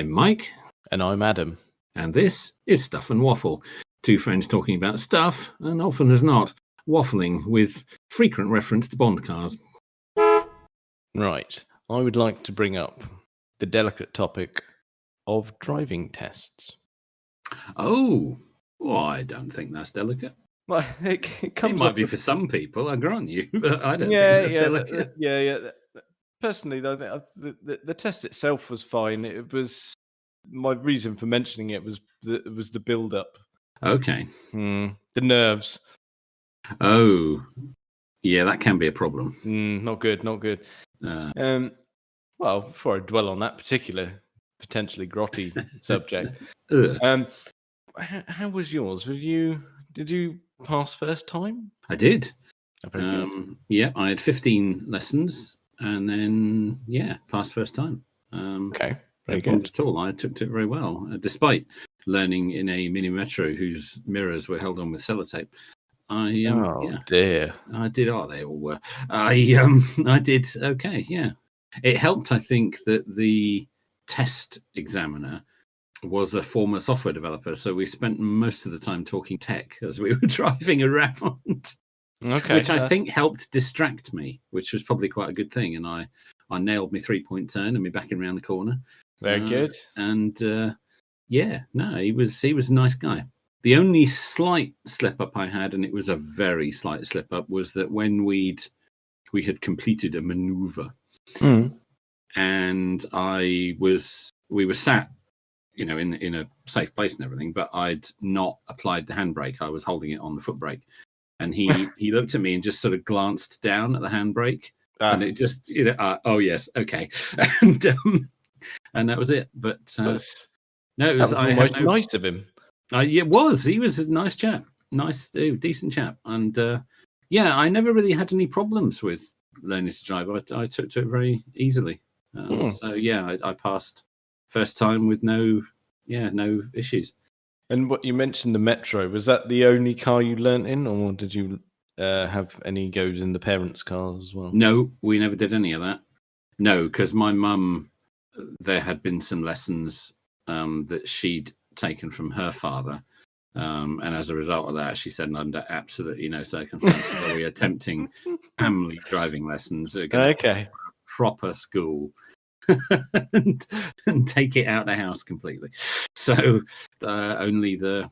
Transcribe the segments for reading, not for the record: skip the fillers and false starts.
I'm Mike. And I'm Adam. And this is Stuff and Waffle. Two friends talking about stuff, and often as not, waffling with frequent reference to Bond cars. Right. I would like to bring up the delicate topic of driving tests. Oh, well, I don't think that's delicate. Well, it might be for some people, I grant you, but I don't think that's delicate. Yeah. Personally, though, the test itself was fine. It was my reason for mentioning it was the build-up. Okay. The nerves. Oh, yeah, that can be a problem. Not good. Well, before I dwell on that particular potentially grotty subject, how was yours? Did you pass first time? I did. Very good. Yeah, I had 15 lessons, and then passed first time. Okay, very good. At all, I took to it very well, despite learning in a mini metro whose mirrors were held on with sellotape. Dear! I did. Oh, they all were. I did okay. Yeah, it helped. I think that the test examiner was a former software developer, so we spent most of the time talking tech as we were driving around. Okay, which I think helped distract me, which was probably quite a good thing. And I nailed my 3-point turn and me backing around the corner. Very good. And he was a nice guy. The only slight slip up I had, and it was a very slight slip up, was that when we had completed a maneuver, and we were sat, in a safe place and everything, but I'd not applied the handbrake. I was holding it on the foot brake. And he looked at me and just sort of glanced down at the handbrake, and it just, oh yes, okay, and that was it. But no, it was nice of him. It was. He was a nice chap, decent chap, and I never really had any problems with learning to drive. I took to it very easily. So I passed first time with no issues. And what you mentioned, the Metro, was that the only car you learnt in, or did you have any goes in the parents' cars as well? No, we never did any of that. No, because my mum, there had been some lessons that she'd taken from her father. And as a result of that, she said, under absolutely no circumstances are we attempting family driving lessons. Okay. Proper school. and take it out of the house completely. So only the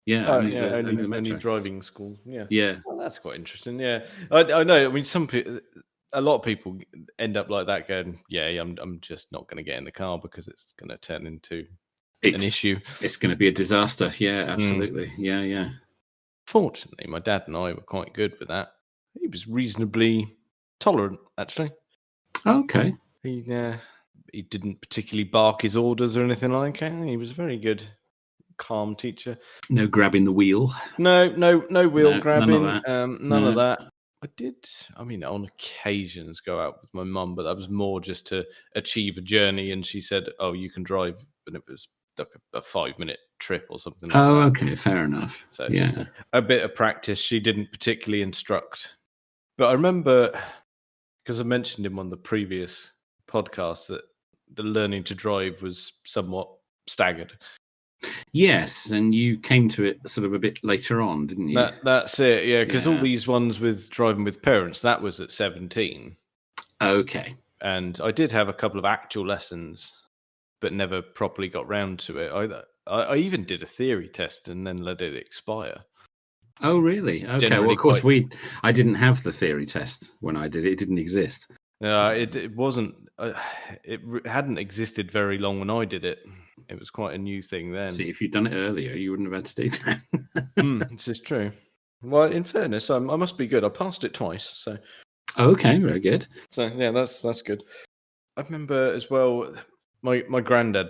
only driving school. Yeah. Well, that's quite interesting. Yeah, I know. I mean, a lot of people end up like that, going, I'm just not going to get in the car because it's going to turn into an issue. It's going to be a disaster. Yeah, absolutely. Yeah. Fortunately, my dad and I were quite good with that. He was reasonably tolerant, actually. Okay. He didn't particularly bark his orders or anything like that. He was a very good, calm teacher. No grabbing the wheel. No wheel grabbing. None of that. I did, on occasions go out with my mum, but that was more just to achieve a journey. And she said, "Oh, you can drive," and it was like a 5-minute trip or something like that. Oh, okay, fair enough. So just a bit of practice. She didn't particularly instruct, but I remember, because I mentioned him on the previous podcast, that the learning to drive was somewhat staggered. Yes, and you came to it sort of a bit later on, didn't you? That's it, yeah, because all these ones with driving with parents, that was at 17. Okay. And I did have a couple of actual lessons, but never properly got round to it. I even did a theory test and then let it expire. Oh, really? Okay, well, of course, I didn't have the theory test when I did it. It didn't exist. It wasn't. It hadn't existed very long when I did it. It was quite a new thing then. See, if you'd done it earlier, you wouldn't have had to do that. This is true. Well, in fairness, I must be good. I passed it twice, so. Okay, very good. So yeah, that's good. I remember as well. My granddad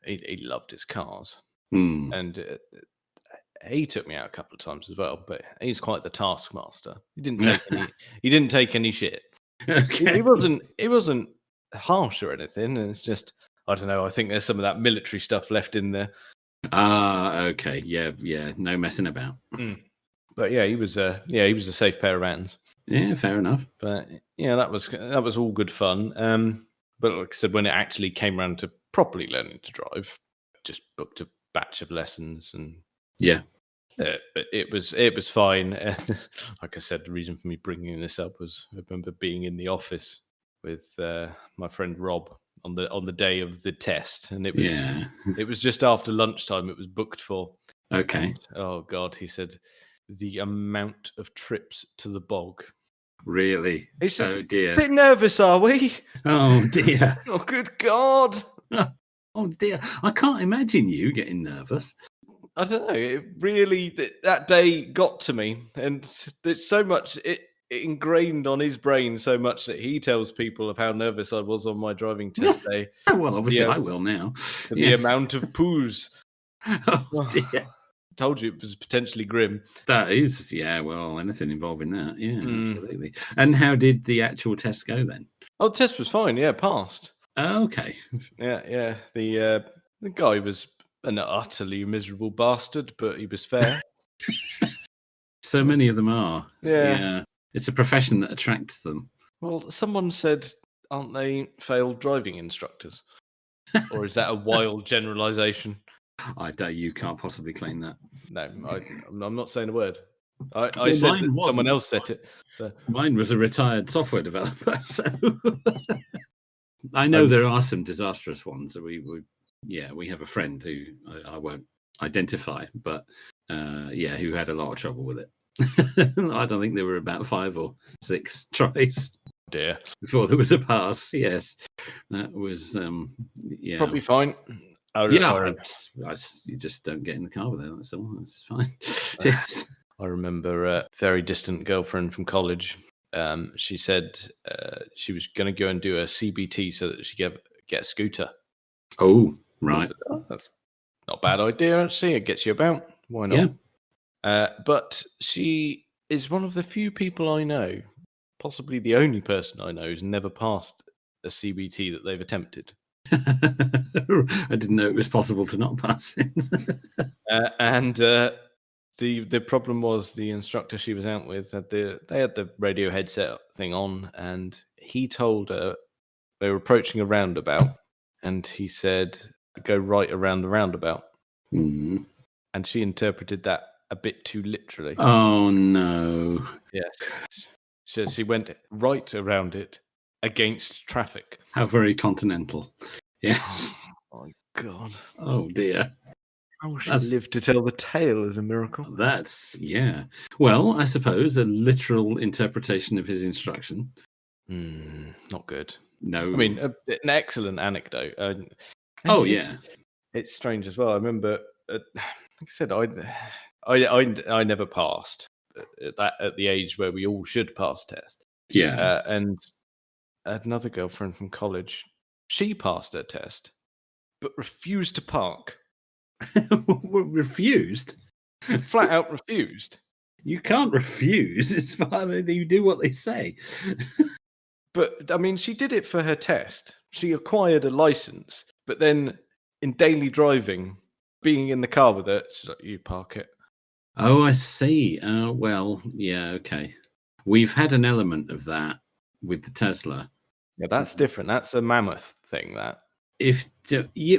he loved his cars, and he took me out a couple of times as well. But he's quite the taskmaster. He didn't take any shit. Okay. He wasn't harsh or anything. And it's just, I don't know. I think there's some of that military stuff left in there. Okay. Yeah. No messing about. But yeah, he was a safe pair of hands. Yeah, fair enough. But yeah, that was all good fun. But like I said, when it actually came around to properly learning to drive. Just booked a batch of lessons, and it was fine. And like I said, the reason for me bringing this up was I remember being in the office with my friend Rob on the day of the test, and it was just after lunchtime. It was booked for. Okay. And, oh God, he said the amount of trips to the bog. Really? He said, oh dear. A bit nervous, are we? Oh dear. Oh good God. Oh dear. I can't imagine you getting nervous. I don't know. It really that day got to me, and there's so much it ingrained on his brain so much that he tells people of how nervous I was on my driving test day. Well, obviously I will now. The amount of poos. Oh dear. Told you it was potentially grim. That is, well, anything involving that. Yeah, absolutely. And how did the actual test go then? Oh, the test was fine. Yeah, passed. Oh, okay. Yeah. The guy was an utterly miserable bastard, but he was fair. So many of them are. Yeah. It's a profession that attracts them. Well, someone said, aren't they failed driving instructors? Or is that a wild generalization? You can't possibly claim that. No, I'm not saying a word. I said that someone else said it. So. Mine was a retired software developer, so I know there are some disastrous ones. We have a friend who I won't identify, but who had a lot of trouble with it. I don't think there were about 5 or 6 tries. Dear. Before there was a pass. Yes, that was probably fine. You just don't get in the car with it. That's all. That's fine. Yes. I remember a very distant girlfriend from college. She said she was going to go and do a CBT so that she get a scooter. Oh, right. Said, that's not a bad idea, actually. It gets you about. Why not? Yeah. But she is one of the few people I know, possibly the only person I know, who's never passed a CBT that they've attempted. I didn't know it was possible to not pass it. The problem was the instructor she was out with they had the radio headset thing on, and he told her they were approaching a roundabout, and he said, "Go right around the roundabout." And she interpreted that a bit too literally. Oh no! Yes, so she went right around it against traffic. How very continental! Yes. Oh my God! Oh dear! Oh, she lived to tell the tale is a miracle. That's Well, I suppose a literal interpretation of his instruction. Not good. No, I mean an excellent anecdote. It's strange as well. I remember, like I said, I never passed at the age where we all should pass test. Yeah, and another girlfriend from college, she passed her test, but refused to park. Refused? Flat out refused. You can't refuse. It's fine. You do what they say. But I mean, she did it for her test. She acquired a license, but then in daily driving, being in the car with it, she's like, "You park it." Oh, I see. Well, yeah, okay. We've had an element of that with the Tesla. Yeah, that's different. That's a mammoth thing. That.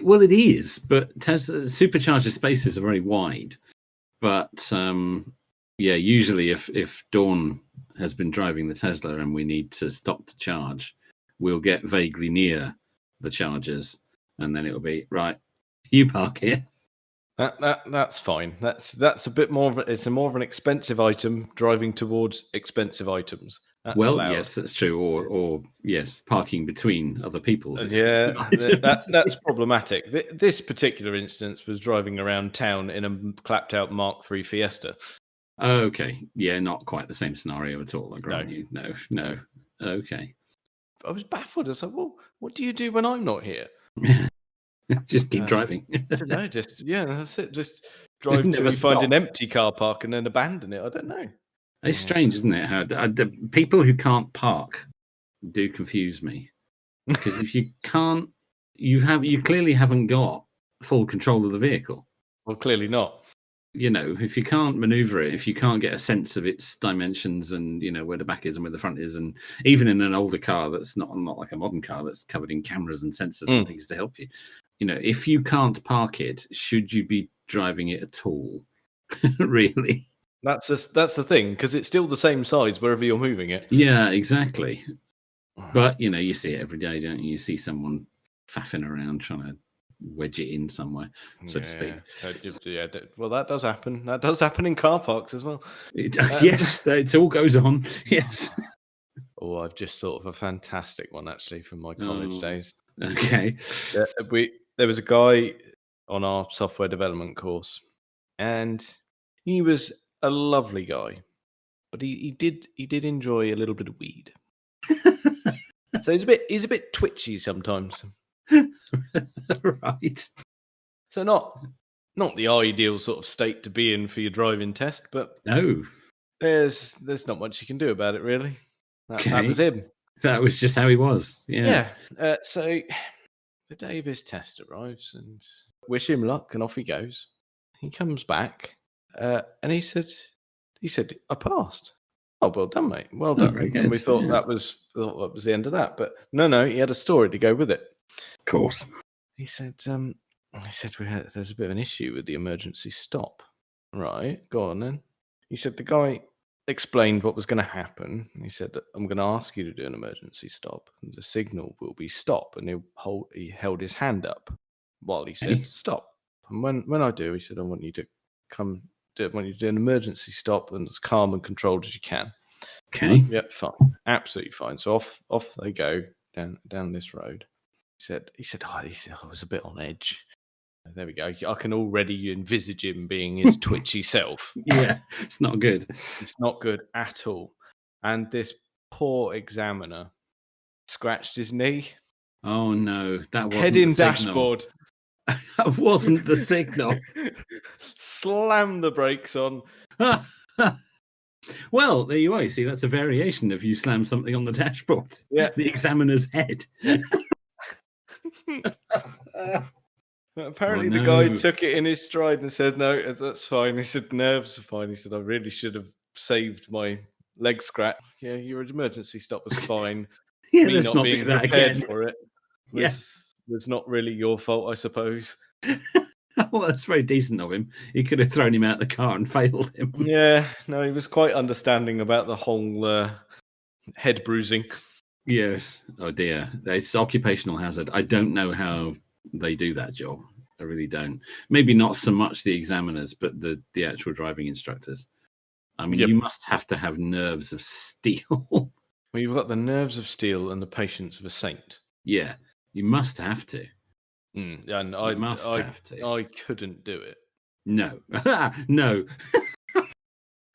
Well, it is, but Tesla supercharger spaces are very wide. But usually if Dawn has been driving the Tesla and we need to stop to charge, we'll get vaguely near the chargers, and then it'll be right. You park here. That's fine. That's a bit more. It's more of an expensive item driving towards expensive items. That's allowed. Yes, that's true. Or yes, parking between other people's. That's problematic. This particular instance was driving around town in a clapped out Mark III Fiesta. Okay, not quite the same scenario at all. I grant you. No. Okay. I was baffled. I was like, "Well, what do you do when I'm not here?" Just keep driving. No, that's it. Just drive till you find an empty car park and then abandon it. I don't know. It's strange, isn't it? How the people who can't park do confuse me. Because if you can't, you clearly haven't got full control of the vehicle. Well, clearly not. If you can't maneuver it, if you can't get a sense of its dimensions and where the back is and where the front is, and even in an older car that's not like a modern car that's covered in cameras and sensors and things to help you, if you can't park it, should you be driving it at all? Really? That's the thing, because it's still the same size wherever you're moving it. Yeah, exactly. But you see it every day, don't you? You see someone faffing around trying to wedge it in somewhere, so to speak. Yeah. Well, that does happen. That does happen in car parks as well. Yes, it all goes on. Yes. Oh, I've just thought of a fantastic one actually from my college days. Okay. There was a guy on our software development course, and he was a lovely guy, but he did enjoy a little bit of weed. So he's a bit twitchy sometimes. Right. So not the ideal sort of state to be in for your driving test, but No. there's not much you can do about it really. That was him. That was just how he was. Yeah. Yeah. So the day of his test arrives, and wish him luck, and off he goes. He comes back, and he said, "I passed." Oh, well done, mate. Well done. Very good. And we thought that was the end of that, but no, he had a story to go with it. Of course. He said, there's a bit of an issue with the emergency stop. Right, go on then. He said the guy explained what was going to happen. He said, I'm going to ask you to do an emergency stop, and the signal will be stop. And he held his hand up while he said stop. And when I do, he said, I want you to do an emergency stop and as calm and controlled as you can. Okay. Yep, fine, absolutely fine. So off they go down this road. He said, I was a bit on edge. There we go. I can already envisage him being his twitchy self. Yeah, it's not good. It's not good at all. And this poor examiner scratched his knee. Oh no, that wasn't head in the signal. dashboard. That wasn't the signal. Slam the brakes on. Well, there you are. You see, that's a variation of you slam something on the dashboard. Yeah. The examiner's head. Apparently the guy took it in his stride and said, no, that's fine. He said, nerves are fine. He said, I really should have saved my leg scratch. Yeah, your emergency stop was fine. Yeah, Me let's not not being do that prepared again. for it was not really your fault, I suppose. Well, that's very decent of him. He could have thrown him out the car and failed him. Yeah, no, he was quite understanding about the whole head bruising. Yes. Oh dear. It's occupational hazard. I don't know how they do that job. I really don't. Maybe not so much the examiners, but the actual driving instructors. I mean, you must have to have nerves of steel. Well, you've got the nerves of steel and the patience of a saint. Yeah, you must have to. And I couldn't do it. No. No.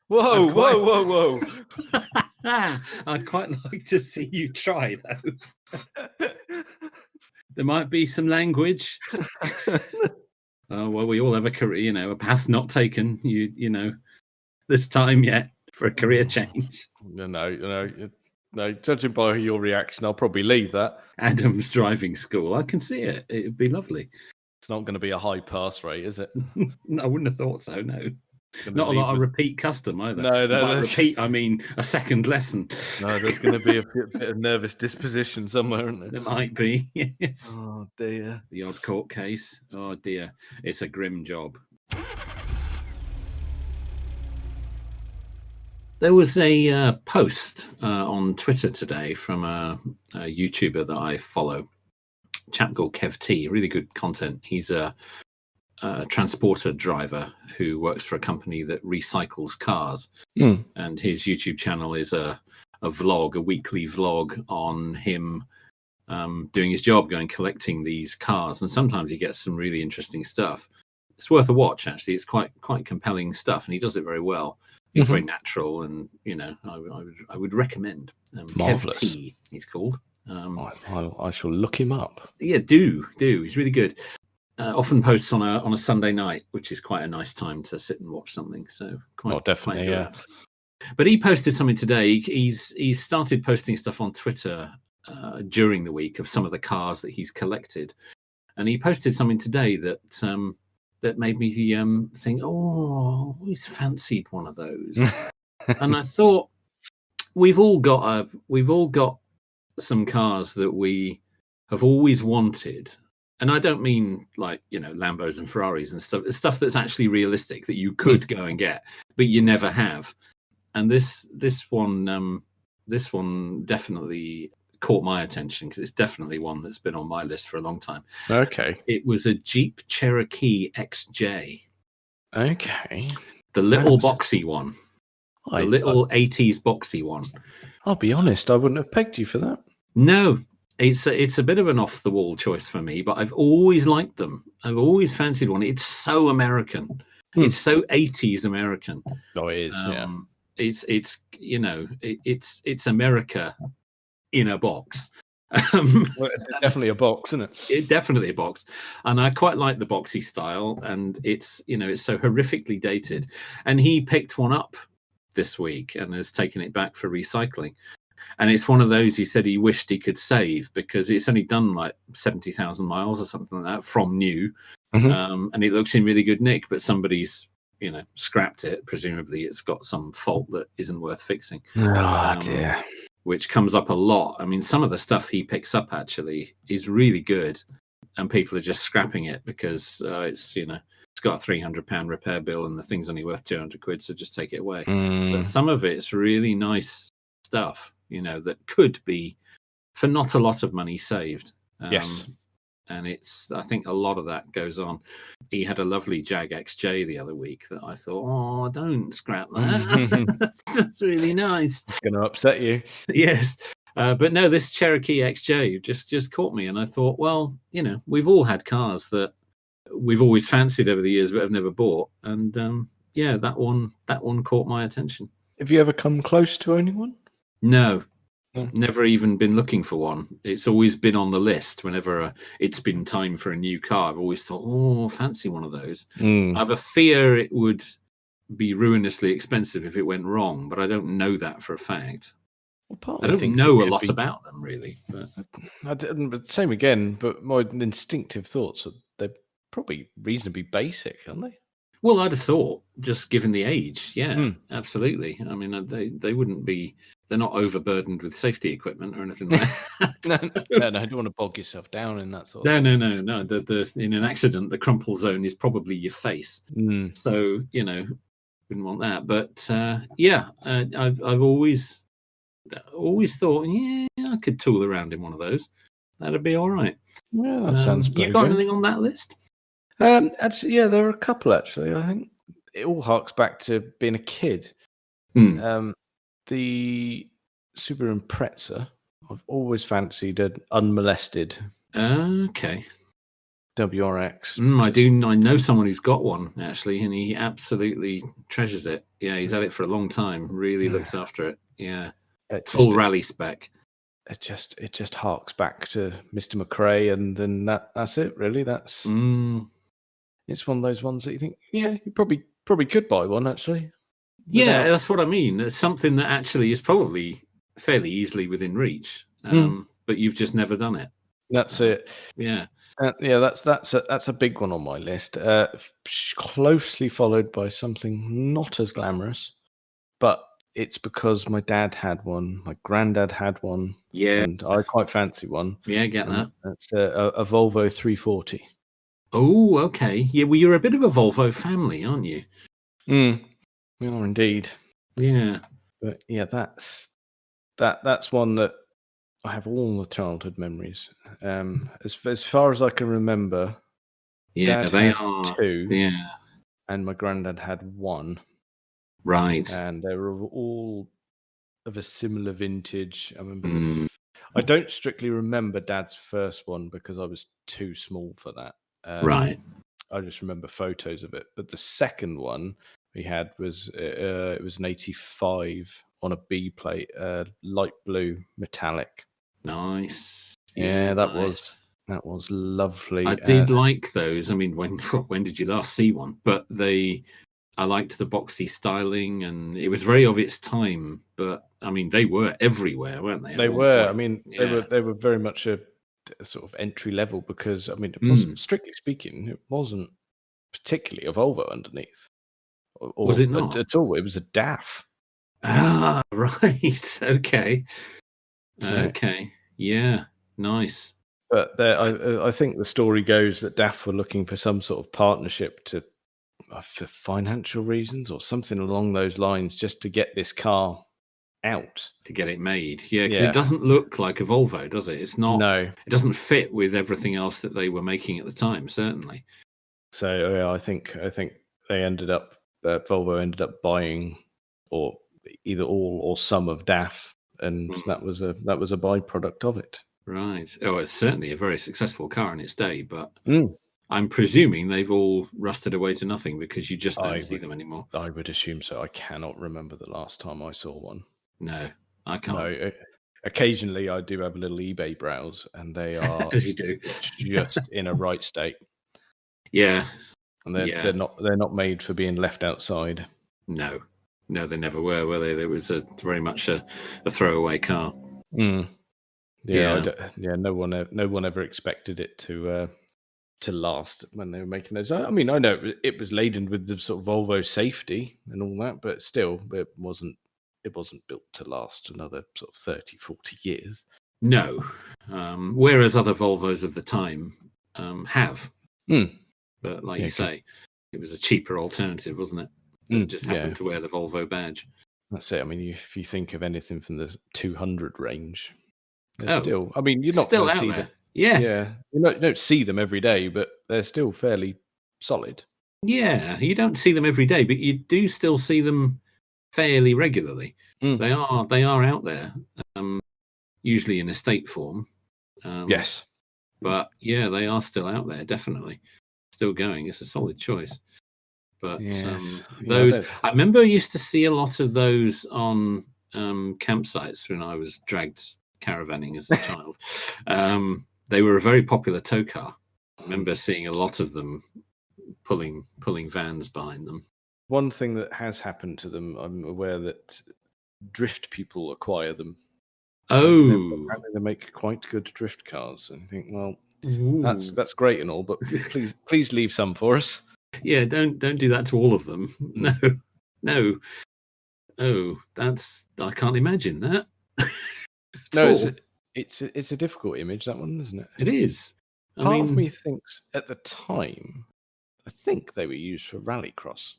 Whoa. I'd quite like to see you try, though. There might be some language. Oh, well, we all have a career, a path not taken. You know, there's time yet for a career change. No. Judging by your reaction, I'll probably leave that. Adam's driving school. I can see it. It'd be lovely. It's not going to be a high pass rate, is it? I wouldn't have thought so, no. Not a lot of repeat custom either. No. By repeat, I mean a second lesson. No, there's going to be a bit of nervous disposition somewhere, isn't there? There might be, yes. Oh, dear. The odd court case. Oh, dear. It's a grim job. There was a post on Twitter today from a YouTuber that I follow, a chap called Kev T. Really good content. He's a transporter driver who works for a company that recycles cars. And his YouTube channel is a weekly vlog on him doing his job, going collecting these cars. And sometimes he gets some really interesting stuff. It's worth a watch, actually. It's quite compelling stuff, and he does it very well. It's very natural, and I would recommend. Marvelous. Kev T, he's called. I shall look him up. Yeah, do. He's really good. Often posts on a Sunday night, which is quite a nice time to sit and watch something. So definitely, yeah. That. But he posted something today. He's started posting stuff on Twitter during the week of some of the cars that he's collected, and he posted something today that made me think, oh, he's fancied one of those. And I thought, we've all got some cars that we have always wanted, and I don't mean like, Lambos and Ferraris and stuff that's actually realistic that you could go and get, but you never have. And this one definitely caught my attention because it's definitely one that's been on my list for a long time. Okay. It was a Jeep Cherokee XJ. Okay. The little boxy one. The little 80s boxy one. I'll be honest, I wouldn't have pegged you for that. No, it's a bit of an off-the-wall choice for me, but I've always liked them. I've always fancied one. It's so American. It's so 80s American. Oh, it is, yeah. It's America in a box. Definitely a box, isn't it? It's definitely a box, and I quite like the boxy style. And it's so horrifically dated. And he picked one up this week and has taken it back for recycling. And it's one of those he said he wished he could save because it's only done like 70,000 miles or something like that from new, and it looks in really good nick. But somebody's scrapped it. Presumably, it's got some fault that isn't worth fixing. Oh dear. Which comes up a lot. I mean, some of the stuff he picks up actually is really good, and people are just scrapping it because it's got a £300 repair bill and the thing's only worth £200, so just take it away. But some of it's really nice stuff, that could be for not a lot of money saved. Yes. And I think a lot of that goes on. He had a lovely Jag XJ the other week that I thought, oh, don't scrap that. That's really nice. It's going to upset you. Yes. But no, this Cherokee XJ just caught me. And I thought, well, we've all had cars that we've always fancied over the years but have never bought. And that one caught my attention. Have you ever come close to owning one? No. Never even been looking for one. It's always been on the list whenever it's been time for a new car. I've always thought, oh, fancy one of those. I have a fear it would be ruinously expensive if it went wrong, but I don't know that for a fact. Well, I don't know a lot about them, really. But same again, but my instinctive thoughts are they're probably reasonably basic, aren't they? Well, I'd have thought, just given the age, absolutely. I mean, they wouldn't be. They're not overburdened with safety equipment or anything like that. No, I don't want to bog yourself down in that sort of thing. No. In an accident, the crumple zone is probably your face. So, wouldn't want that. But, I've always thought, I could tool around in one of those. That'd be all right. Yeah, that sounds pretty You got good. anything on that list? Actually, yeah, there are a couple, actually. I think it all harks back to being a kid. The Subaru Impreza, I've always fancied an unmolested. Okay. WRX. I know someone who's got one, actually, and he absolutely treasures it. Yeah, he's had it for a long time. Really looks after it. Yeah. Full rally spec. It just harks back to Mr. McRae, and then that's it, really. That's it's one of those ones that you think, yeah, you probably could buy one, actually. Yeah, that's what I mean. There's something that actually is probably fairly easily within reach, but you've just never done it. That's it. Yeah. That's a big one on my list. Closely followed by something not as glamorous, but it's because my dad had one, my granddad had one, and I quite fancy one. Yeah, get that. That's a Volvo 340. Oh, okay. Yeah, well, you're a bit of a Volvo family, aren't you? We are indeed. Yeah. But yeah, that's one that I have all the childhood memories. As far as I can remember, Dad had are 2. Yeah. And my granddad had 1. Right. And they were all of a similar vintage. I remember. I don't strictly remember Dad's first one because I was too small for that. Right. I just remember photos of it. But the second one we had was it was an 85 on a B plate, light blue metallic. Nice. Yeah, that was lovely. I did like those. I mean, when did you last see one? But I liked the boxy styling, and it was very of its time. But I mean, they were everywhere, weren't they? They were. I mean, they were very much a sort of entry level because I mean, it wasn't strictly speaking, it wasn't particularly a Volvo underneath. Or was it not at all? It was a DAF. Ah, right. Okay. Okay. Yeah. Nice. But I think the story goes that DAF were looking for some sort of partnership for financial reasons or something along those lines, just to get this car out. To get it made. Yeah, because it doesn't look like a Volvo, does it? It's not. No. It doesn't fit with everything else that they were making at the time, certainly. So I think they ended up, Volvo ended up buying or either all or some of DAF, and that was a byproduct of it. Right. Oh, it's certainly a very successful car in its day, but I'm presuming they've all rusted away to nothing because you just don't see them anymore. I would assume so. I cannot remember the last time I saw one. No, I can't. No, occasionally I do have a little eBay browse, and they are as you do, just in a right state. Yeah, and they're not made for being left outside. No, they never were they? There was very much a throwaway car. Yeah. No one ever expected it to last when they were making those. I mean, I know it was laden with the sort of Volvo safety and all that, but still, it wasn't built to last another sort of 30, 40 years. No, whereas other Volvos of the time have. But like you say, it was a cheaper alternative, wasn't it? It just happened to wear the Volvo badge. That's it. I mean, if you think of anything from the 200 range, still. I mean, you're not still going to out see there. them. Yeah. You don't see them every day, but they're still fairly solid. Yeah, you don't see them every day, but you do still see them fairly regularly. They are out there, usually in estate form. Yes. But yeah, they are still out there, definitely. Still going. It's a solid choice. But those, I remember I used to see a lot of those on campsites when I was dragged caravanning as a child. They were a very popular tow car. I remember seeing a lot of them pulling vans behind them. One thing that has happened to them, I'm aware that drift people acquire them. Oh, apparently they make quite good drift cars. And you think, well, that's great and all, but please leave some for us. Yeah, don't do that to all of them. No. Oh, I can't imagine that. No, it's a difficult image, that one, isn't it? It is. Part of me thinks at the time, I think they were used for rallycross.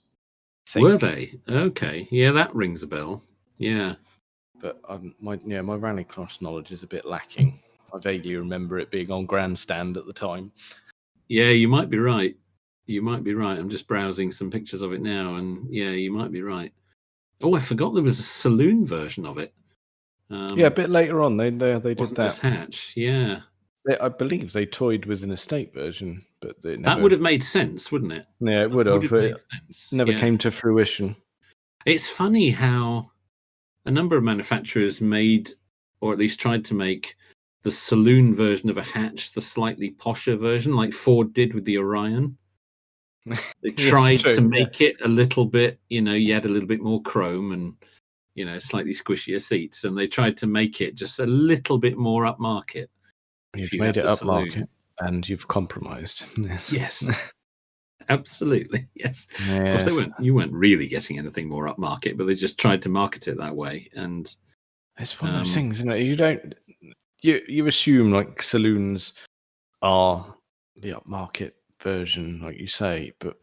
Were they? Okay, yeah, that rings a bell. Yeah, but my rallycross knowledge is a bit lacking. I vaguely remember it being on grandstand at the time. Yeah, you might be right. I'm just browsing some pictures of it now, and yeah, you might be right. Oh, I forgot there was a saloon version of it. A bit later on, they did that. Detached, yeah. I believe they toyed with an estate version, but that would have made sense, wouldn't it? Yeah, it would have. It never came to fruition. It's funny how a number of manufacturers made, or at least tried to make, the saloon version of a hatch the slightly posher version, like Ford did with the Orion. They tried to make it a little bit, you had a little bit more chrome and, slightly squishier seats, and they tried to make it just a little bit more upmarket. You've made it upmarket, and you've compromised. Yes. Absolutely, yes. Of course, you weren't really getting anything more upmarket, but they just tried to market it that way. And it's one of those things, isn't it? You assume like saloons are the upmarket version, like you say, but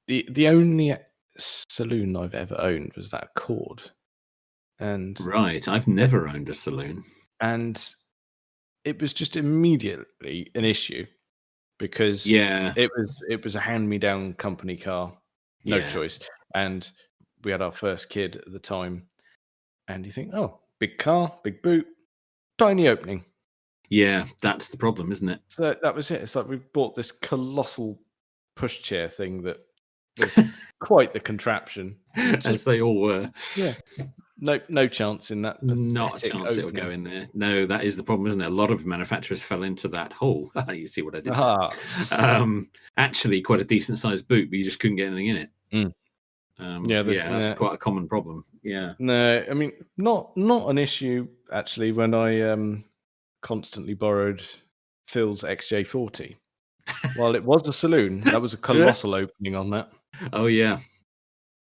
the only saloon I've ever owned was that Accord, and I've never owned a saloon, and it was just immediately an issue because it was a hand-me-down company car, no choice, and we had our first kid at the time, and you think, oh, big car, big boot, tiny opening. Yeah, that's the problem, isn't it? So that was it. It's like we've bought this colossal pushchair thing that was quite the contraption. As they all were. Yeah. No chance in that. Not a chance it'll go in there. No, that is the problem, isn't it? A lot of manufacturers fell into that hole. You see what I did? Actually, quite a decent sized boot, but you just couldn't get anything in it. That's quite a common problem. Yeah. No, I mean, not an issue actually when I constantly borrowed Phil's XJ40. While it was a saloon, that was a colossal opening on that. Oh yeah.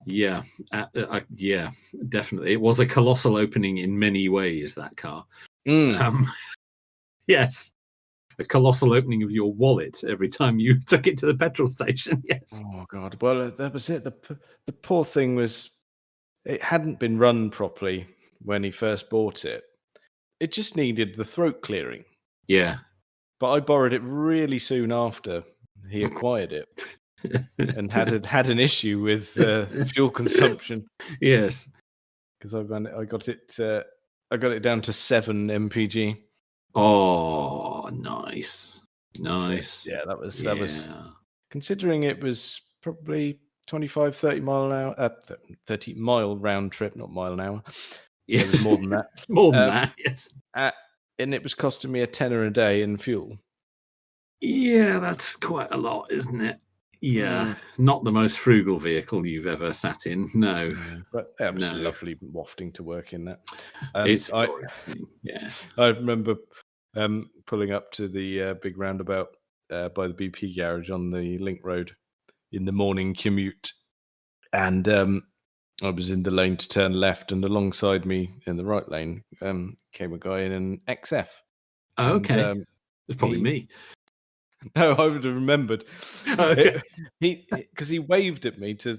Yeah, definitely. It was a colossal opening in many ways, that car. Yes. A colossal opening of your wallet every time you took it to the petrol station. Yes. Oh God! Well, that was it. The poor thing was, it hadn't been run properly when he first bought it. It just needed the throat clearing. Yeah. But I borrowed it really soon after he acquired it, and had an issue with fuel consumption. Yes. Because I got it down to 7 mpg. Oh, nice. So, yeah, that was considering it was probably 25, 30 mile an hour, 30 mile round trip, not mile an hour. Yes. It was more than that. More than that, yes. And it was costing me $10 a day in fuel. Yeah, that's quite a lot, isn't it? Yeah, not the most frugal vehicle you've ever sat in. No, but that was lovely wafting to work in that. It's yes. I remember pulling up to the big roundabout by the BP garage on the Link Road in the morning commute, and I was in the lane to turn left, and alongside me in the right lane came a guy in an XF. Oh, okay, it's probably me. No, I would have remembered. Okay. Because he waved at me to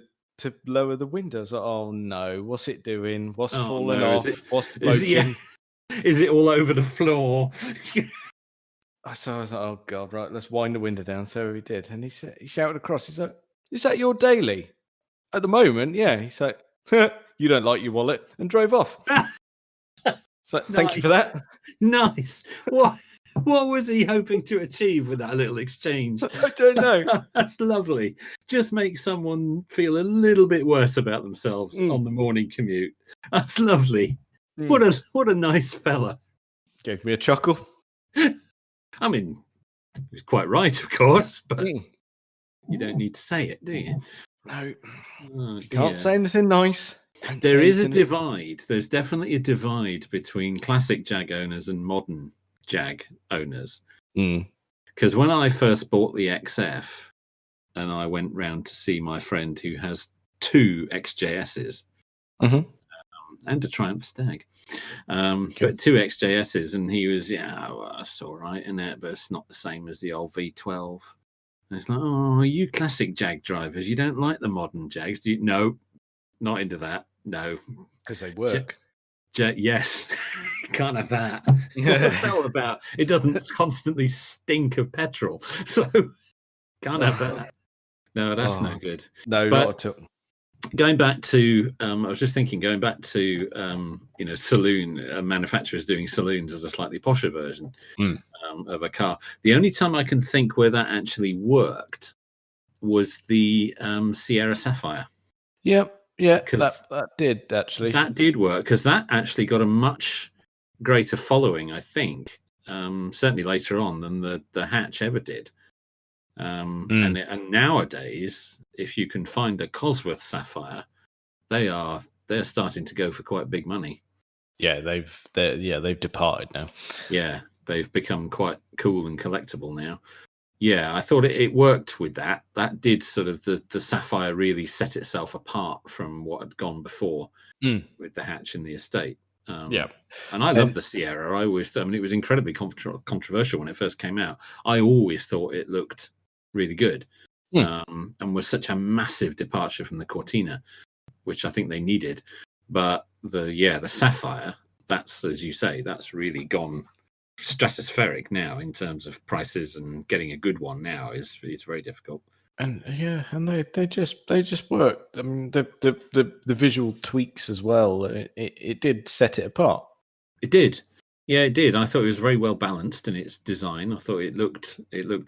lower the windows. Like, oh no, what's it doing? What's falling off? What's smoking? Is it all over the floor? So I was like, oh God, right, let's wind the window down. So he did. And he shouted across, he's like, is that your daily? At the moment, yeah. He's like, you don't like your wallet, and drove off. So thank you for that. Nice. What was he hoping to achieve with that little exchange? I don't know. That's lovely. Just make someone feel a little bit worse about themselves on the morning commute. That's lovely. What a nice fella. Gave me a chuckle. I mean, he's quite right, of course, but you don't need to say it, do you? No. You can't say anything nice. There is a divide. There's definitely a divide between classic Jag owners and modern Jag owners. Because when I first bought the XF and I went round to see my friend who has 2 XJSs and a Triumph Stag, but 2 XJSs, and he was, well, that's all right, isn't it? But it's not the same as the old V12. And it's like, oh, you classic Jag drivers, you don't like the modern Jags, do you? No, not into that. No, because they work. Yes, can't have that. What was that all about? It doesn't constantly stink of petrol, so can't have that. No, that's no good. No, not at all. Going back to, I was just thinking, going back to, saloon manufacturers doing saloons as a slightly posher version of a car. The only time I can think where that actually worked was the Sierra Sapphire. Yep. Yeah, that did actually. That did work because that actually got a much greater following, I think, certainly later on than the hatch ever did. And nowadays, if you can find a Cosworth Sapphire, they're starting to go for quite big money. Yeah, they've departed now. Yeah, they've become quite cool and collectible now. Yeah, I thought it worked with that. That did sort of the Sapphire really set itself apart from what had gone before with the hatch in the estate. And I love the Sierra. It was incredibly controversial when it first came out. I always thought it looked really good and was such a massive departure from the Cortina, which I think they needed. But the Sapphire, that's, as you say, that's really gone stratospheric now in terms of prices, and getting a good one now is very difficult. And they just worked. I mean, the visual tweaks as well. It did set it apart. It did. Yeah, it did. I thought it was very well balanced in its design. I thought it looked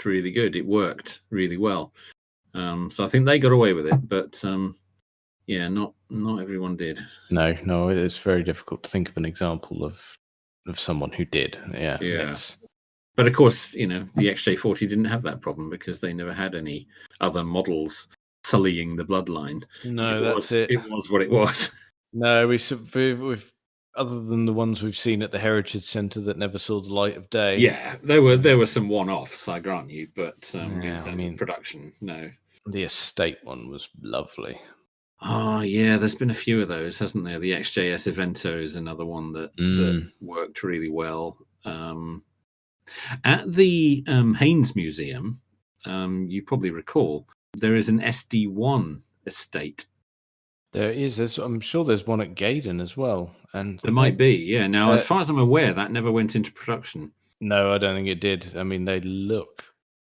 really good. It worked really well. So I think they got away with it, but not everyone did. No, it's very difficult to think of an example of someone who did. Yeah. But of course, the XJ40 didn't have that problem because they never had any other models sullying the bloodline. No, that's it. It was what it was. No, we've other than the ones we've seen at the Heritage Centre that never saw the light of day. Yeah, there were some one-offs, I grant you, but in terms of production, no. The estate one was lovely. Oh, yeah, there's been a few of those, hasn't there? The XJS Evento is another one that worked really well. At the Haynes Museum, you probably recall, there is an SD1 estate. There is. I'm sure there's one at Gaydon as well. And there might be, yeah. Now, as far as I'm aware, that never went into production. No, I don't think it did. I mean, they look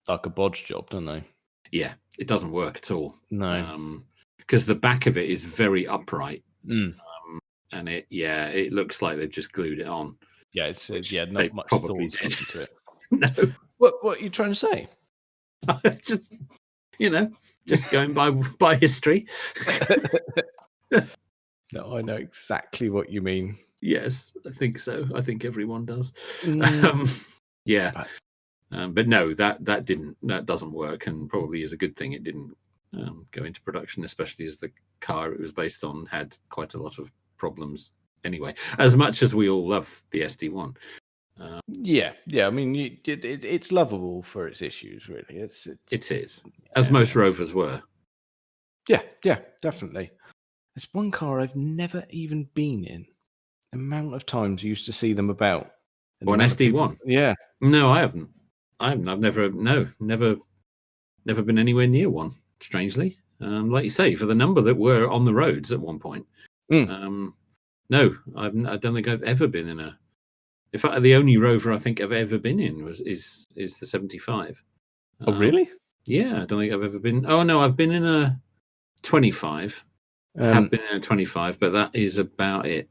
like a bodge job, don't they? Yeah, it doesn't work at all. No. Because the back of it is very upright. Mm. And it looks like they've just glued it on. Yeah, it's not much thought into it. No. What are you trying to say? Just, just going by history. No, I know exactly what you mean. Yes, I think so. I think everyone does. Yeah. But no, that doesn't work, and probably is a good thing it didn't go into production, especially as the car it was based on had quite a lot of problems anyway, as much as we all love the SD1. Yeah. I mean, it's lovable for its issues, really. It is, as most Rovers were. Yeah, definitely. It's one car I've never even been in. The amount of times you used to see them about. Or an SD1? Yeah. No, I haven't. I've never been anywhere near one, strangely. Like you say, for the number that were on the roads at one point. No, I don't think I've ever been in a... In fact, the only Rover I think I've ever been in is the 75. Oh, really? Yeah, I don't think I've ever been... Oh, no, I've been in a 25. I have been in a 25, but that is about it.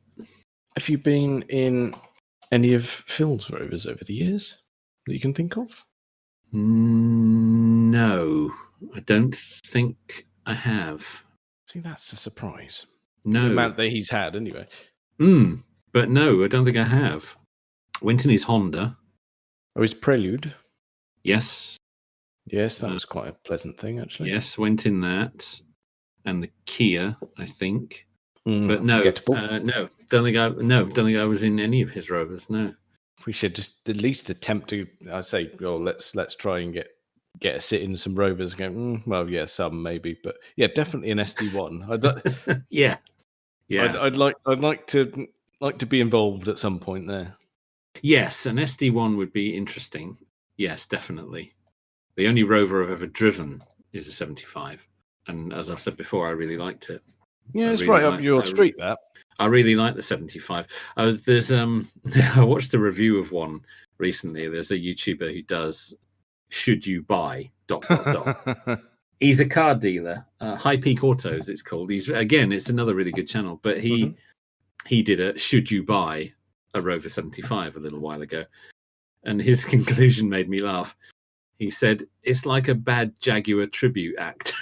Have you been in any of Phil's Rovers over the years that you can think of? No, I don't think I have. See, that's a surprise. No. The amount that he's had, anyway. But no, I don't think I have. Went in his Honda. Oh, his Prelude? Yes. Yes, that was quite a pleasant thing, actually. Yes, went in that. And the Kia, I think. But no, don't think I was in any of his Rovers. No, we should just at least attempt to. I say, let's try and get a sit in some Rovers. Going, well, yeah, some maybe, but yeah, definitely an SD1. Yeah. I'd like to be involved at some point there. Yes, an SD1 would be interesting. Yes, definitely. The only Rover I've ever driven is a 75, and as I've said before, I really liked it. Yeah, it's right up your street. That I really like the 75. I watched a review of one recently. There's a YouTuber who does "Should You Buy?" ... He's a car dealer, High Peak Autos. It's called. It's another really good channel. But he did a "Should You Buy a Rover 75" a little while ago, and his conclusion made me laugh. He said it's like a bad Jaguar tribute act.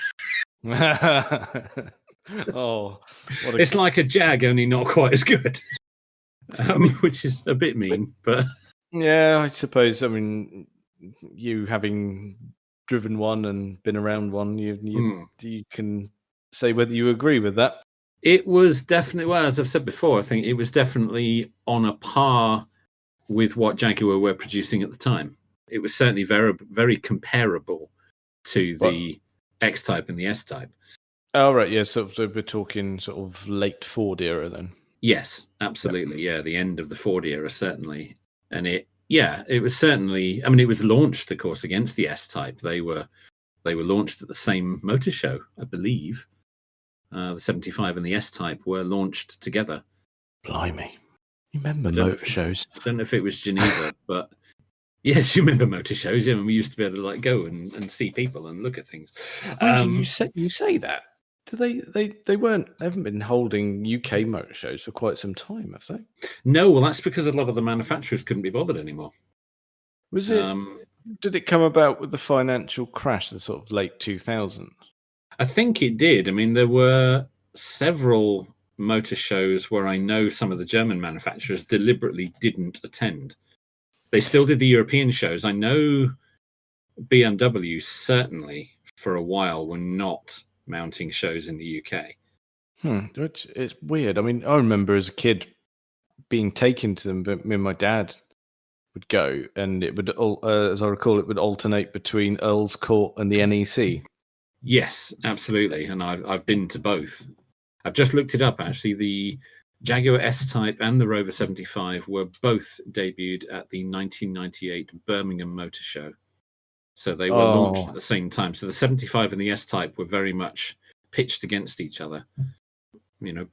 Oh, it's like a Jag, only not quite as good. Which is a bit mean, but yeah, I suppose. I mean, you having driven one and been around one, you can say whether you agree with that. It was definitely, well, as I've said before, I think it was definitely on a par with what Jaguar were producing at the time. It was certainly very, very comparable to the X-Type and the S-Type. Oh, right, yeah, so we're talking sort of late Ford era then? Yes, absolutely, yeah, the end of the Ford era, certainly. And it was certainly, I mean, it was launched, of course, against the S-Type. They were launched at the same motor show, I believe. The 75 and the S-Type were launched together. Blimey. You remember motor shows? I don't know if it was Geneva, but yes, you remember motor shows. Yeah, we used to be able to go and see people and look at things. You say that. They haven't been holding UK motor shows for quite some time, have they? No, well, that's because a lot of the manufacturers couldn't be bothered anymore. Was it? Did it come about with the financial crash, the sort of late 2000s? I think it did. I mean, there were several motor shows where I know some of the German manufacturers deliberately didn't attend. They still did the European shows. I know BMW certainly for a while were not mounting shows in the UK. It's weird. I mean, I remember as a kid being taken to them, but me and my dad would go, and it would, as I recall, it would alternate between Earl's Court and the NEC. Yes, absolutely. And I've been to both. I've just looked it up, actually. Jaguar S-Type and the Rover 75 were both debuted at the 1998 Birmingham Motor Show. So they were launched at the same time. So the 75 and the S-Type were very much pitched against each other.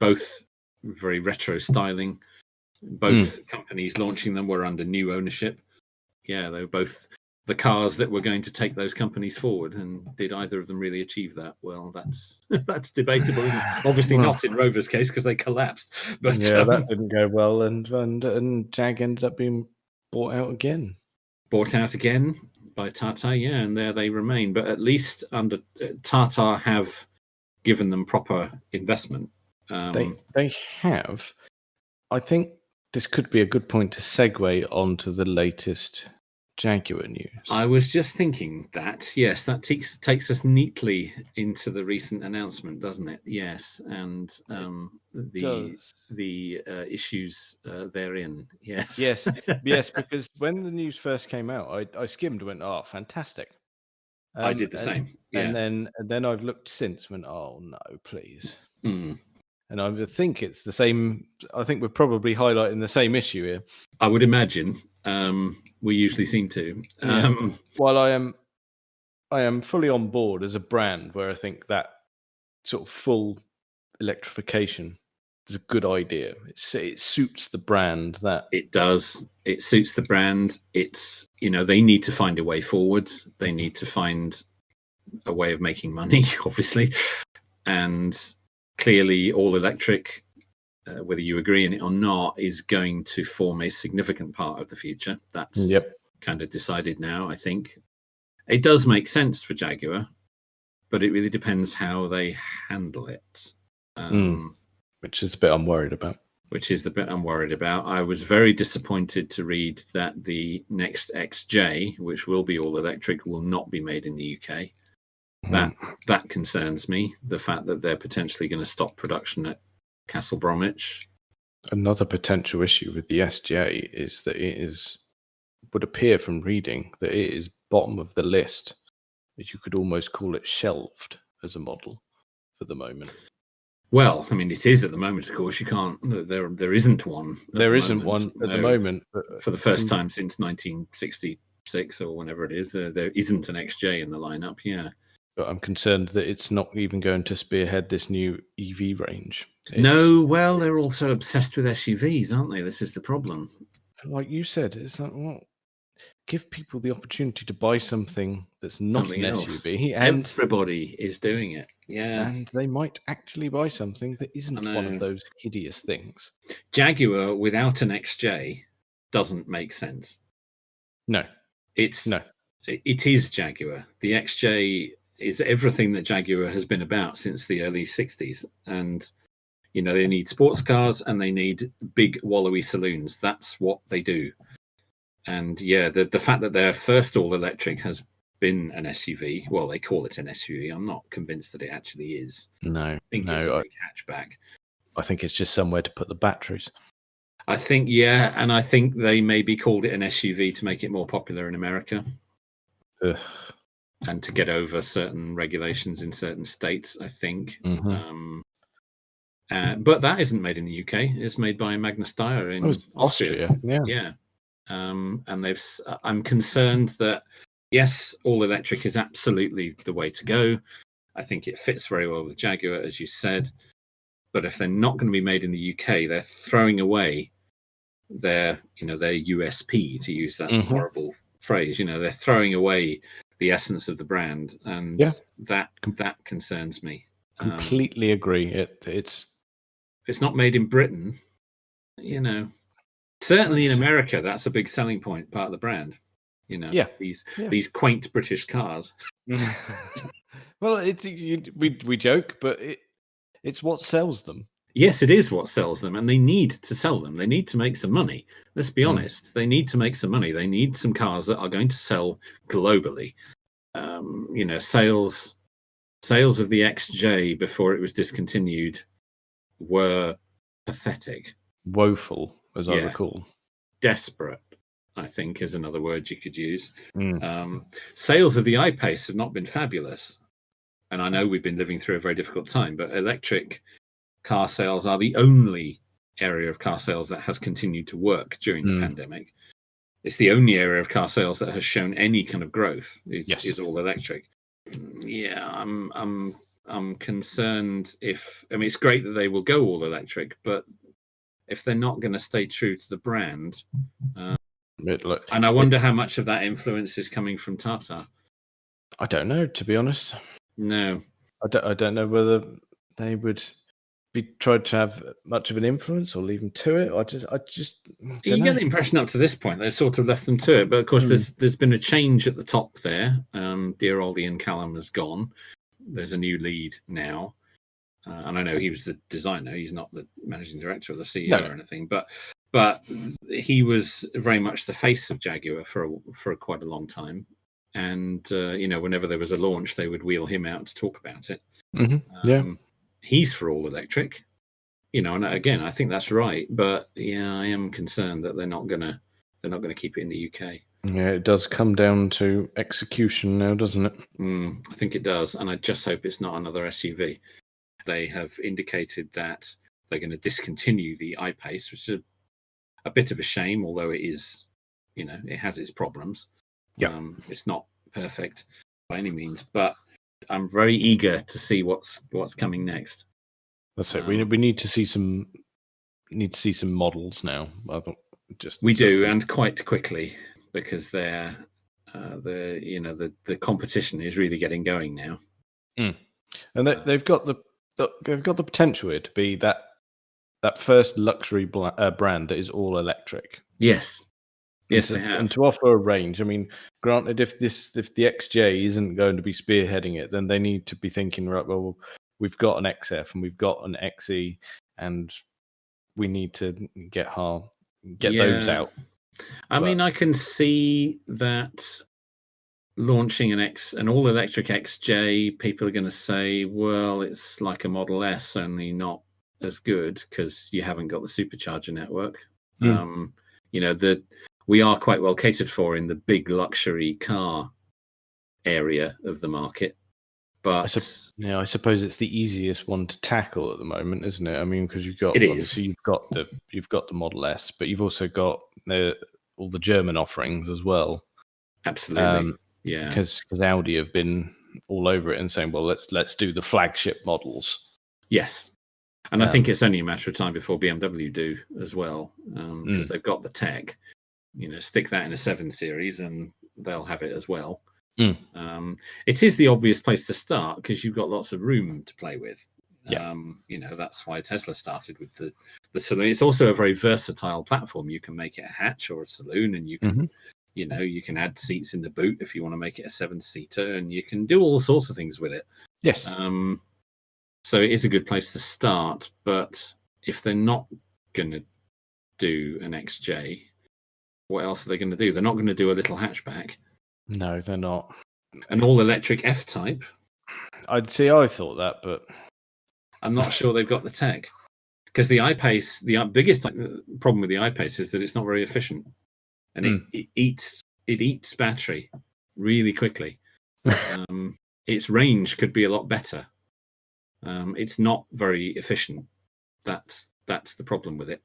Both very retro styling. Both companies launching them were under new ownership. Yeah, they were both the cars that were going to take those companies forward. And did either of them really achieve that? Well, that's debatable, isn't it? Obviously not in Rover's case because they collapsed. But yeah, that didn't go well, and Jag ended up being bought out again. Bought out again by Tata, yeah, and there they remain. But at least under Tata have given them proper investment. They have. I think this could be a good point to segue onto the latest Jaguar news. I was just thinking that, yes, that takes us neatly into the recent announcement, doesn't it? Yes, and the issues therein. Yes, yes, because when the news first came out, I skimmed and went, "Oh, fantastic!" I did the same. Yeah. And then I've looked since, and went, "Oh no, please." And I think it's the same. I think we're probably highlighting the same issue here. I would imagine. We usually seem to. While I am fully on board as a brand, where I think that sort of full electrification is a good idea. It suits the brand. That it does. It suits the brand. It's they need to find a way forwards. They need to find a way of making money, obviously, and clearly all electric, whether you agree in it or not, is going to form a significant part of the future. That's kind of decided now, I think. It does make sense for Jaguar, but it really depends how they handle it. Which is the bit I'm worried about. I was very disappointed to read that the next XJ, which will be all electric, will not be made in the UK. That concerns me. The fact that they're potentially going to stop production at Castle Bromwich. Another potential issue with the SJ is that would appear from reading that it is bottom of the list. That you could almost call it shelved as a model for the moment. Well, I mean, it is at the moment. Of course, you can't. There isn't one. There isn't one at the moment. But for the first time since 1966 or whenever it is, there isn't an XJ in the lineup. Yeah. But I'm concerned that it's not even going to spearhead this new EV range. They're also obsessed with SUVs, aren't they? This is the problem. Like you said, it's like, give people the opportunity to buy something that's not an SUV. And everybody is doing it. Yeah. And they might actually buy something that isn't one of those hideous things. Jaguar without an XJ doesn't make sense. No. It is Jaguar. The XJ is everything that Jaguar has been about since the early 60s. And, they need sports cars and they need big wallowy saloons. That's what they do. And the fact that their first all-electric has been an SUV, well, they call it an SUV. I'm not convinced that it actually is. No. I think it's a big hatchback. I think it's just somewhere to put the batteries. I think, and I think they maybe called it an SUV to make it more popular in America. Ugh. And to get over certain regulations in certain states, I think. But that isn't made in the UK. It's made by Magna Steyr in Austria. Yeah. And I'm concerned that, yes, all electric is absolutely the way to go. I think it fits very well with Jaguar, as you said. But if they're not going to be made in the UK, they're throwing away their USP, to use that horrible phrase. They're throwing away the essence of the brand, and that concerns me. Completely agree. If it's not made in Britain, certainly in America, that's a big selling point, part of the brand. These quaint British cars. Well, we joke, but it's what sells them. Yes, it is what sells them, and they need to sell them. They need to make some money. Let's be honest. They need to make some money. They need some cars that are going to sell globally. Sales of the XJ before it was discontinued were pathetic. Woeful, as I recall. Desperate, I think, is another word you could use. Sales of the I-Pace have not been fabulous. And I know we've been living through a very difficult time, but electric car sales are the only area of car sales that has continued to work during the pandemic. It's the only area of car sales that has shown any kind of growth is all electric. Yeah, I'm concerned it's great that they will go all electric, but if they're not going to stay true to the brand, and I wonder how much of that influence is coming from Tata. I don't know, to be honest. No, I don't know whether they would be tried to have much of an influence or leave them to it. I just you get the impression up to this point they've sort of left them to it, but of course there's been a change at the top there. Dear old Ian Callum has gone. There's a new lead now, and I know he was the designer. He's not the managing director or the CEO or anything, but he was very much the face of Jaguar for quite a long time. And whenever there was a launch, they would wheel him out to talk about it. He's for all electric, and again, I think that's right. But I am concerned that they're not gonna keep it in the UK. Yeah, it does come down to execution now, doesn't it? I think it does, and I just hope it's not another SUV. They have indicated that they're going to discontinue the I-Pace, which is a bit of a shame, although it is, it has its problems. Yeah, it's not perfect by any means, but I'm very eager to see what's coming next. That's it. We need to see some models now. I thought we do, and quite quickly, because the competition is really getting going now. And they've got the potential here to be that first luxury brand that is all electric. Yes, they have, and to offer a range. I mean, granted, if the XJ isn't going to be spearheading it, then they need to be thinking, right, well, we've got an XF and we've got an XE, and we need to get those out. I mean, I can see that launching an all-electric XJ, people are going to say, well, it's like a Model S, only not as good because you haven't got the supercharger network. We are quite well catered for in the big luxury car area of the market. But I suppose it's the easiest one to tackle at the moment, isn't it? I mean, because you've got the Model S, but you've also got all the German offerings as well. Absolutely, yeah. Because Audi have been all over it and saying, well, let's do the flagship models. Yes, and I think it's only a matter of time before BMW do as well, because they've got the tech. Stick that in a 7 Series and they'll have it as well. It is the obvious place to start because you've got lots of room to play with. That's why Tesla started with the saloon. It's also a very versatile platform. You can make it a hatch or a saloon, and you can you can add seats in the boot if you want to make it a 7-seater, and you can do all sorts of things with it. Yes. So it is a good place to start. But if they're not going to do an XJ, what else are they going to do? They're not going to do a little hatchback. No, they're not. An all-electric F-Type. I thought that, but I'm not sure they've got the tech. Because the I-Pace, the biggest problem with the I-Pace is that it's not very efficient. And it eats battery really quickly. Its range could be a lot better. It's not very efficient. That's the problem with it.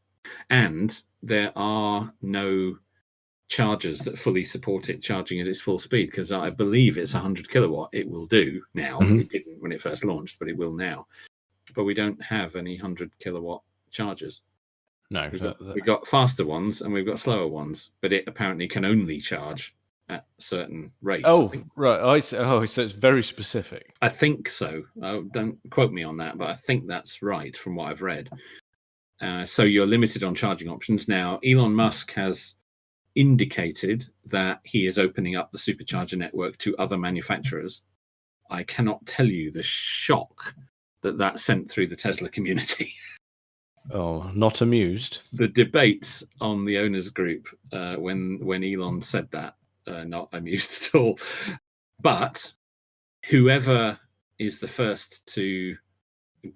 And there are no chargers that fully support it charging at its full speed, because I believe it's 100 kilowatt. It will do now. It didn't when it first launched, but it will now. But we don't have any 100 kilowatt chargers. No, we've got faster ones and we've got slower ones, but it apparently can only charge at certain rates. Oh, right. So it's very specific. I think so. Don't quote me on that, but I think that's right from what I've read. So you're limited on charging options. Now, Elon Musk has indicated that he is opening up the supercharger network to other manufacturers. I cannot tell you the shock that sent through the Tesla community. Oh, not amused. The debates on the owners group when Elon said that, not amused at all. But whoever is the first to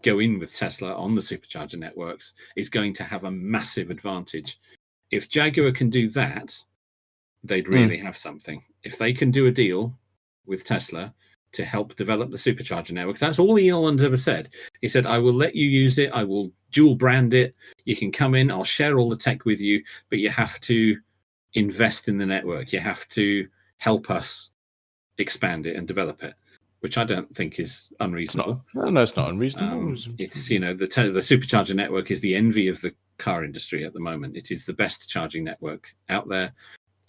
go in with Tesla on the supercharger networks is going to have a massive advantage. If Jaguar can do that, they'd really have something. If they can do a deal with Tesla to help develop the supercharger network. That's all Elon's ever said. He said, I will let you use it. I will dual brand it. You can come in. I'll share all the tech with you, but you have to invest in the network. You have to help us expand it and develop it, which I don't think is unreasonable. It's not unreasonable. It's, the supercharger network is the envy of the car industry at the moment. It is the best charging network out there.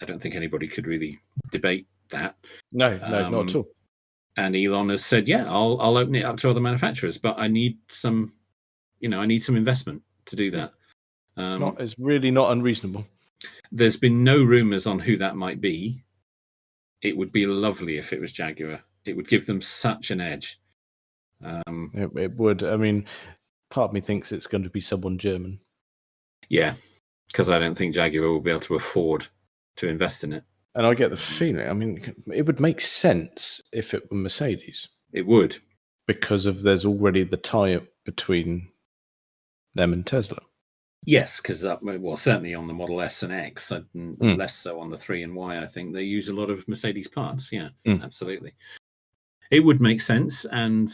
I don't think anybody could really debate that. No, not at all. And Elon has said, yeah, I'll open it up to other manufacturers, but I need some investment to do that. It's really not unreasonable. There's been no rumors on who that might be. It would be lovely if it was Jaguar. It would give them such an edge. It would. I mean, part of me thinks it's going to be someone German. Yeah, because I don't think Jaguar will be able to afford to invest in it. And I get the feeling, I mean, it would make sense if it were Mercedes. It would. Because there's already the tie-up between them and Tesla. Yes, because certainly on the Model S and X, less so on the 3 and Y, I think they use a lot of Mercedes parts. Yeah, absolutely. It would make sense, and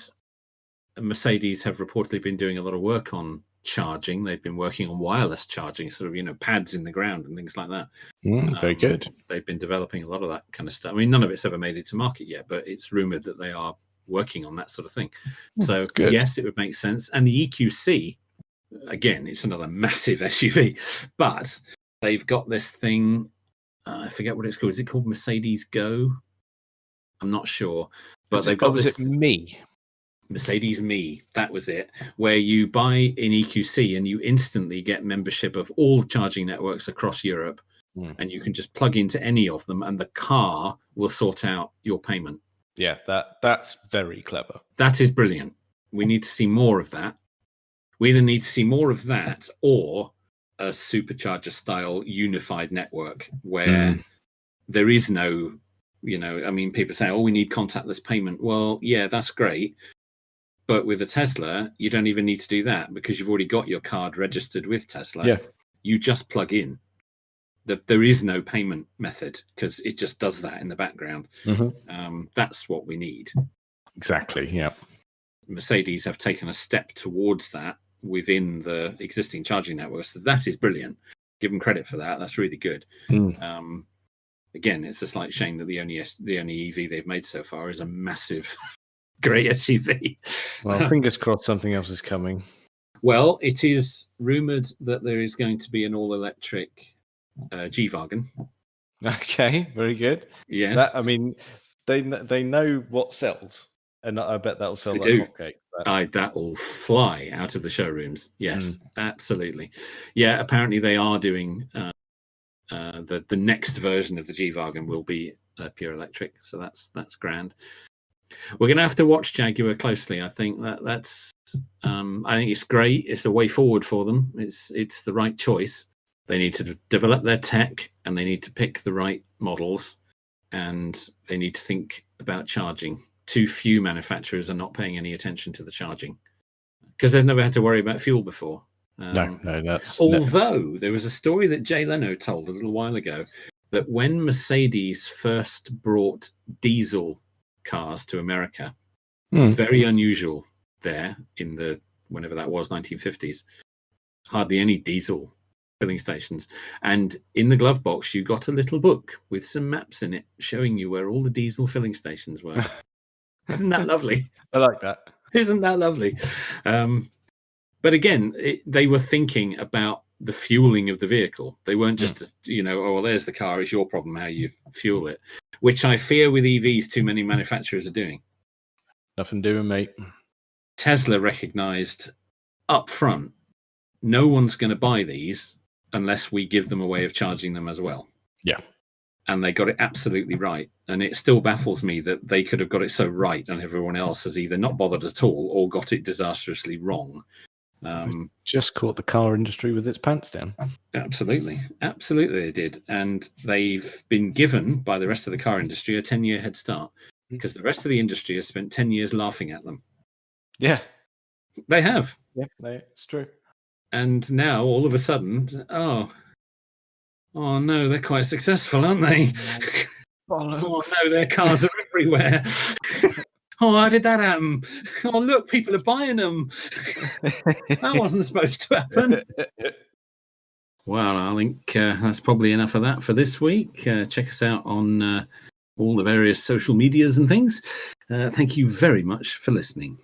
Mercedes have reportedly been doing a lot of work on charging. They've been working on wireless charging, sort of, pads in the ground and things like that. Very good. They've been developing a lot of that kind of stuff. I mean, none of it's ever made it to market yet, but it's rumored that they are working on that sort of thing. So yes, it would make sense. And the EQC, again, it's another massive SUV, but they've got this thing. I forget what it's called. Is it called Mercedes Go? I'm not sure, but they've got this. Mercedes Me, that was it, where you buy in EQC and you instantly get membership of all charging networks across Europe, and you can just plug into any of them and the car will sort out your payment. Yeah, that's very clever. That is brilliant. We need to see more of that. We either need to see more of that or a supercharger style unified network where there is no, I mean, people say, we need contactless payment. Well, yeah, that's great. But with a Tesla, you don't even need to do that because you've already got your card registered with Tesla. Yeah. You just plug in. There is no payment method because it just does that in the background. That's what we need. Exactly, yeah. Mercedes have taken a step towards that within the existing charging network. So that is brilliant. Give them credit for that. That's really good. Again, it's a slight shame that the only EV they've made so far is a massive... great SUV. Well, fingers crossed something else is coming. Well, it is rumoured that there is going to be an all-electric G-Wagon. Okay, very good. Yes. I mean, they know what sells, and I bet that'll sell like hotcakes. That will fly out of the showrooms. Yes, absolutely. Yeah, apparently they are doing the next version of the G-Wagon will be pure electric, so that's grand. We're going to have to watch Jaguar closely. I think that's. I think it's great. It's a way forward for them. It's the right choice. They need to develop their tech, and they need to pick the right models, and they need to think about charging. Too few manufacturers are not paying any attention to the charging because they've never had to worry about fuel before. No, that's. Although there was a story that Jay Leno told a little while ago that when Mercedes first brought diesel cars to America, very unusual there in the whenever that was 1950s, hardly any diesel filling stations, and in the glove box you got a little book with some maps in it showing you where all the diesel filling stations were. Isn't that lovely? I like that. Isn't that lovely? But again, they were thinking about the fueling of the vehicle. They weren't just, there's the car, it's your problem how you fuel it, which I fear with EVs too many manufacturers are doing. Nothing doing, mate. Tesla recognized up front, no one's going to buy these unless we give them a way of charging them as well. Yeah. And they got it absolutely right. And it still baffles me that they could have got it so right and everyone else has either not bothered at all or got it disastrously wrong. Just caught the car industry with its pants down. Absolutely they did, and they've been given by the rest of the car industry a 10-year head start because the rest of the industry has spent 10 years laughing at them. Yeah, they have. Yeah, it's true. And now all of a sudden, oh no, they're quite successful, aren't they? Oh no, their cars are everywhere. Oh, how did that happen? Oh, look, people are buying them. That wasn't supposed to happen. Well, I think that's probably enough of that for this week. Check us out on all the various social medias and things. Thank you very much for listening.